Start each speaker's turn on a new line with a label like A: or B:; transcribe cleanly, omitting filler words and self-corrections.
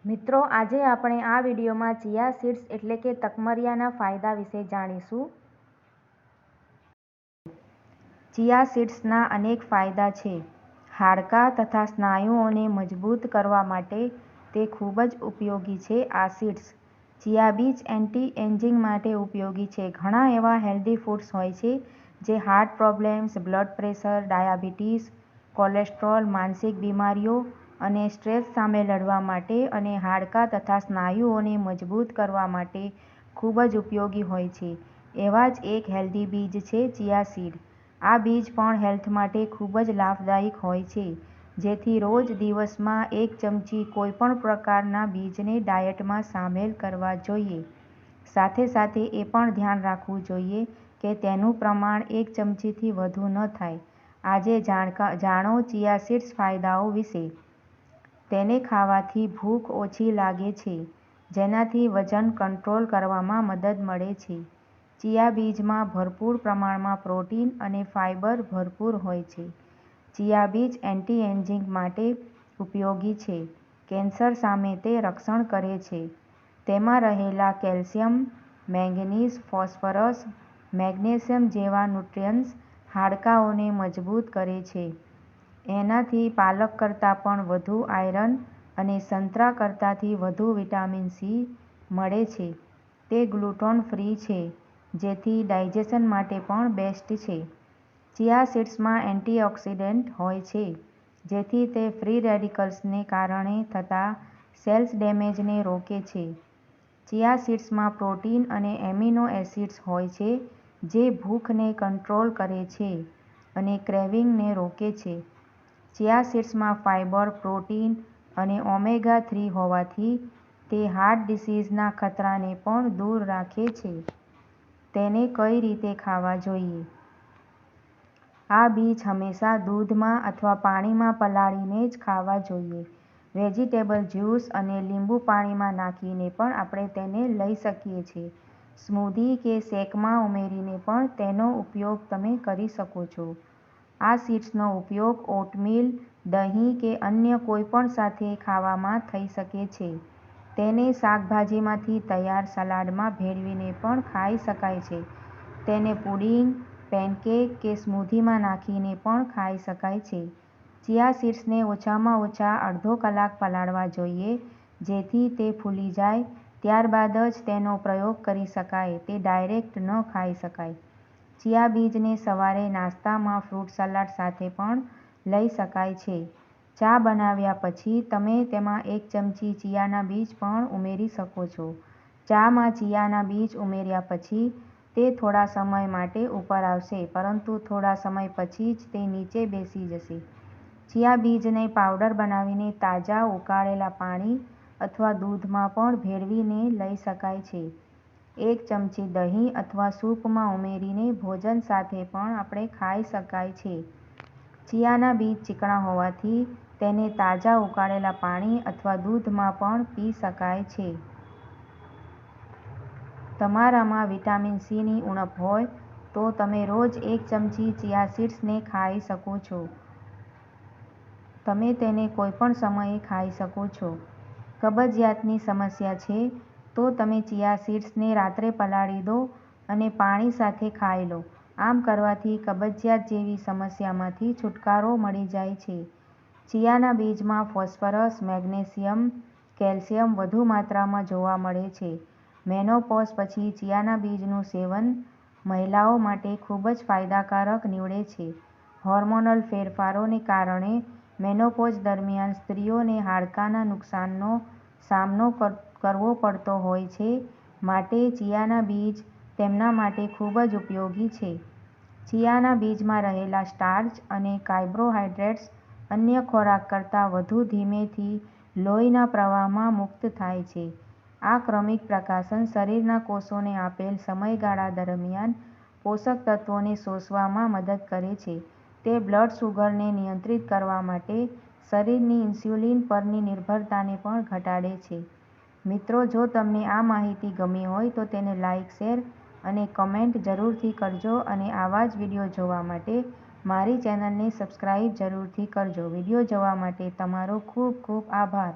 A: મિત્રો, આજે આપણે આ વિડીયોમાં ચિયા સીડ્સ એટલે કે તકમરિયાના ફાયદા વિશે જાણીશું. ચિયા સીડ્સના અનેક ફાયદા છે. હાડકાં તથા સ્નાયુઓને મજબૂત કરવા માટે તે ખૂબ જ ઉપયોગી છે. આ સીડ્સ ચિયા બીજ એન્ટી-એજિંગ માટે ઉપયોગી છે. ઘણા એવા હેલ્ધી ફૂડ્સ હોય છે જે heart problems, blood pressure, diabetes, cholesterol, માનસિક બીમારીઓ અને સ્ટ્રેસ સામે લડવા માટે અને હાડકાં તથા સ્નાયુઓને મજબૂત કરવા માટે ખૂબ જ ઉપયોગી હોય છે. એવા જ એક હેલ્ધી બીજ છે ચિયા સીડ. આ બીજ પણ હેલ્થ માટે ખૂબ જ લાભદાયક હોય છે. જેથી રોજ દિવસમાં 1 ચમચી કોઈપણ પ્રકારના બીજને ડાયટમાં સામેલ કરવા જોઈએ. સાથે સાથે એ પણ ધ્યાન રાખવું જોઈએ કે તેનું પ્રમાણ 1 ચમચીથી વધુ ન થાય. આજે જાણો ચિયા સીડ્સ ફાયદાઓ વિશે. તેને ખાવાથી ભૂખ ઓછી લાગે છે, જેનાથી વજન કંટ્રોલ કરવામાં મદદ મળે છે. ચિયા બીજમાં ભરપૂર પ્રમાણમાં પ્રોટીન અને ફાઇબર ભરપૂર હોય છે. ચિયા બીજ એન્ટી-એજિંગ માટે ઉપયોગી છે. કેન્સર સામે તે રક્ષણ કરે છે. તેમાં રહેલા કેલ્શિયમ, મેંગેનીઝ, ફોસ્ફરસ, મેગ્નેશિયમ જેવા ન્યુટ્રિયન્ટ્સ હાડકાંઓને મજબૂત કરે છે. એનાથી પાલક કરતાં પણ વધુ આયરન અને સંતરા કરતાંથી વધુ વિટામિન સી મળે છે. તે ગ્લુટોન ફ્રી છે, જેથી ડાયજેશન માટે પણ બેસ્ટ છે. ચિયા સીડ્સમાં એન્ટીઓક્સિડન્ટ હોય છે, જેથી તે ફ્રી રેડિકલ્સને કારણે થતા સેલ્સ ડેમેજને રોકે છે. ચિયા સીડ્સમાં પ્રોટીન અને એમિનો એસિડ્સ હોય છે, જે ભૂખને કંટ્રોલ કરે છે અને ક્રેવિંગને રોકે છે. ચિયા સીડ્સમાં ફાઇબર, પ્રોટીન અને ઓમેગા-3 હોવાથી તે હાર્ટ ડિસીઝના ખતરાને પણ દૂર રાખે છે. તેને કઈ રીતે ખાવા જોઈએ? આ બીજ હંમેશા દૂધમાં અથવા પાણીમાં પલાળીને જ ખાવા જોઈએ. વેજીટેબલ જ્યુસ અને લીંબુ પાણીમાં નાખીને પણ આપણે તેને લઈ શકીએ છીએ. સ્મૂધી કે શેકમાં ઉમેરીને પણ તેનો ઉપયોગ તમે કરી શકો છો. આ સીડ્સનો ઉપયોગ ઓટમીલ, દહીં કે અન્ય કોઈપણ સાથે ખાવામાં થઈ શકે છે. તેને શાકભાજીમાંથી તૈયાર સલાડમાં ભેળવીને પણ ખાઈ શકાય છે. તેને પુડિંગ, પેનકેક કે સ્મૂધીમાં નાખીને પણ ખાઈ શકાય છે. ચિયા સીડ્સને ઓછામાં ઓછા અડધો કલાક પલાળવા જોઈએ, જેથી તે ફૂલી જાય. ત્યારબાદ જ તેનો પ્રયોગ કરી શકાય. તે ડાયરેક્ટ ન ખાઈ શકાય. ચિયા બીજને સવારે નાસ્તામાં ફ્રૂટ સલાડ સાથે પણ લઈ શકાય છે. ચા બનાવ્યા પછી તમે તેમાં 1 ચમચી ચિયાના બીજ પણ ઉમેરી શકો છો. ચામાં ચિયાના બીજ ઉમેર્યા પછી તે થોડા સમય માટે ઉપર આવશે, પરંતુ થોડા સમય પછી જ તે નીચે બેસી જશે. ચિયા બીજને પાવડર બનાવીને તાજા ઉકાળેલા પાણી અથવા દૂધમાં પણ ભેળવીને લઈ શકાય છે. 1 ચમચી દહીં અથવા સૂપમાં ઉમેરીને ભોજન સાથે પણ આપણે ખાઈ શકાય છે. ચિયાના બીજ ચીકણા હોવાથી તેને તાજા ઉકાળેલા પાણી અથવા દૂધમાં પણ પી શકાય છે. તમારામાં વિટામિન સીની ઉણપ હોય તો તમે રોજ 1 ચમચી ચિયા સીડ્સને ખાઈ શકો છો. તમે તેને કોઈપણ સમયે ખાઈ શકો છો. કબજિયાતની સમસ્યા છે તો તમે ચિયા સીડ્સને રાત્રે પલાળી દો અને પાણી સાથે ખાઈ લો. આમ કરવાથી કબજિયાત જેવી સમસ્યામાંથી છુટકારો મળી જાય છે. ચિયાના બીજમાં ફોસ્ફરસ, મેગ્નેશિયમ, કેલ્શિયમ વધુ માત્રામાં જોવા મળે છે. મેનોપોઝ પછી ચિયાના બીજનું સેવન મહિલાઓ માટે ખૂબ જ ફાયદાકારક નીવડે છે. હોર્મોનલ ફેરફારોને કારણે મેનોપોઝ દરમિયાન સ્ત્રીઓને હાડકાંના નુકસાનનો સામનો કરવો પડતો હોય છે, માટે ચિયાના બીજ તેમના માટે ખૂબ જ ઉપયોગી છે. ચિયાના બીજમાં રહેલા સ્ટાર્ચ અને કાર્બોહાઈડ્રેટ્સ અન્ય ખોરાક કરતાં વધુ ધીમેથી લોહીના પ્રવાહમાં મુક્ત થાય છે. આ ક્રમિક પ્રકાશન શરીરના કોષોને આપેલ સમયગાળા દરમિયાન પોષક તત્વોને શોષવામાં મદદ કરે છે. તે બ્લડ શુગરને નિયંત્રિત કરવા માટે શરીરની ઇન્સ્યુલિન પરની નિર્ભરતાને પણ ઘટાડે છે. મિત્રો, જો તમને આ માહિતી ગમી હોય તો તેને લાઇક, શેર અને કમેન્ટ જરૂરથી કરજો અને આવા જ વિડીયો જોવા માટે મારી ચેનલને સબસ્ક્રાઇબ જરૂરથી કરજો. વિડીયો જોવા માટે તમારો ખૂબ ખૂબ આભાર.